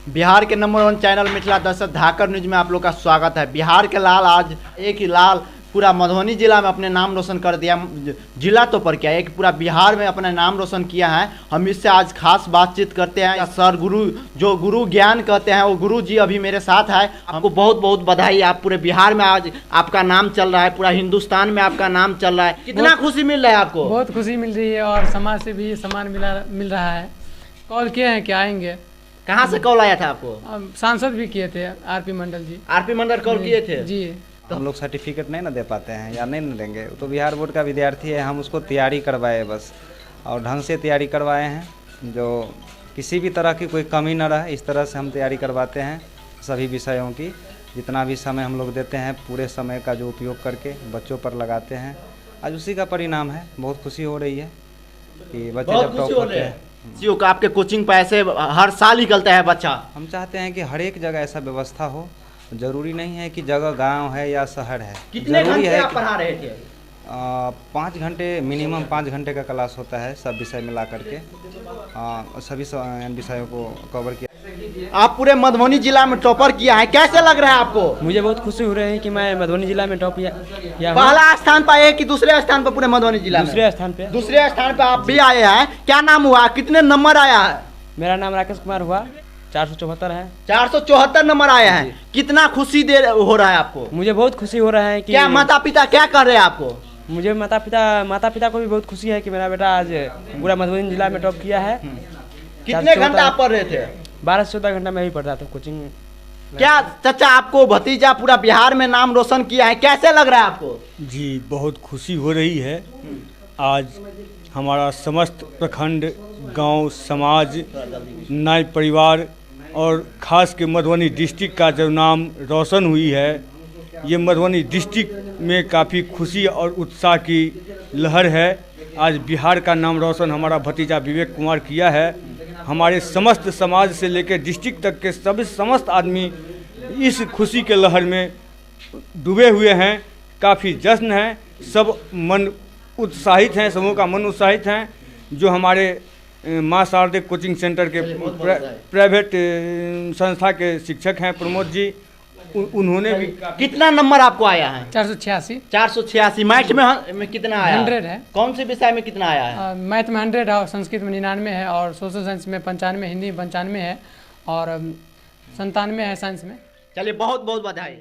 बिहार के number 1 channel Mithila दर्शक धाकर news में आप लोग का स्वागत है। बिहार के लाल आज एक ही लाल पूरा मधुबनी जिला में अपने नाम रोशन कर दिया। जिला तो पर क्या एक पूरा बिहार में अपना नाम रोशन किया है। हम इससे आज खास बातचीत करते हैं। सर गुरु जो गुरु ज्ञान कहते हैं वो गुरु जी अभी मेरे साथ है। आपको बहुत बहुत बधाई। आप पूरे बिहार में आज आपका नाम चल रहा है, पूरा हिंदुस्तान में आपका नाम चल रहा है। कितना खुशी मिल रहा है आपको? बहुत खुशी मिल रही है और समाज से भी सम्मान मिल रहा है। कॉल किए हैं कि आएंगे। कहाँ से कॉल आया था आपको? सांसद भी किए थे, आरपी मंडल जी। आरपी मंडल कॉल किए थे जी। तो हम लोग सर्टिफिकेट नहीं ना दे पाते हैं या नहीं ना देंगे। तो बिहार बोर्ड का विद्यार्थी है, हम उसको तैयारी करवाए बस, और ढंग से तैयारी करवाए हैं, जो किसी भी तरह की कोई कमी ना रहे इस तरह से हम तैयारी करवाते हैं। सभी विषयों की जितना भी समय हम लोग देते हैं पूरे समय का जो उपयोग करके बच्चों पर लगाते हैं। आज उसी का परिणाम है। बहुत खुशी हो रही है कि बच्चे जब टॉप करते हैं। आपके कोचिंग पे ऐसे हर साल निकलता है बच्चा। हम चाहते हैं कि हर एक जगह ऐसा व्यवस्था हो। जरूरी नहीं है कि जगह गांव है या शहर है। कितने घंटे आप पढ़ा रहे थे? 5 घंटे मिनिमम 5 घंटे का क्लास होता है सब विषय मिला करके। सभी विषयों को कवर किया। आप पूरे मधुबनी जिला में टॉपर किया है, कैसे लग रहा है आपको? मुझे बहुत खुशी हो रही है कि मैं मधुबनी जिला में टॉप किया। पहला स्थान पाए कि दूसरे स्थान पर पूरे मधुबनी जिला में? दूसरे स्थान पे। दूसरे स्थान पे आप भी आए हैं। क्या नाम हुआ, कितने नंबर आया है? मेरा नाम राकेश कुमार हुआ, 474 है। 474 नंबर आया है। कितना खुशी हो रहा है आपको? मुझे बहुत खुशी हो रहा है कि क्या माता पिता क्या कर रहे हैं आपको? मुझे माता पिता को भी बहुत खुशी है कि मेरा बेटा आज पूरा मधुबनी जिला में टॉप किया है। कितने घंटा आप पढ़ रहे थे? 12 से 14 घंटा मैं भी पढ़ता था कोचिंग। क्या चाचा आपको भतीजा पूरा बिहार में नाम रोशन किया है, कैसे लग रहा है आपको? जी बहुत खुशी हो रही है। आज हमारा समस्त प्रखंड, गांव, समाज, नाई परिवार और ख़ास के मधुबनी डिस्ट्रिक्ट का जो नाम रोशन हुई है, ये मधुबनी डिस्ट्रिक्ट में काफ़ी खुशी और उत्साह की लहर है। आज बिहार का नाम रोशन हमारा भतीजा विवेक कुमार किया है। हमारे समस्त समाज से लेकर डिस्ट्रिक्ट तक के सभी समस्त आदमी इस खुशी के लहर में डूबे हुए हैं। काफ़ी जश्न है, सब मन उत्साहित हैं, सबों का मन उत्साहित हैं। जो हमारे माँ शारदे कोचिंग सेंटर के प्राइवेट संस्था के शिक्षक हैं प्रमोद जी, उन्होंने भी। कितना नंबर आपको आया है? 486। 486। मैथ में कितना आया? 100 है। कौन से विषय में कितना आया है? मैथ में 100 है और संस्कृत में 99 है और सोशल साइंस में 95, हिंदी में 95 है और 97 है साइंस में। चलिए बहुत बहुत बधाई।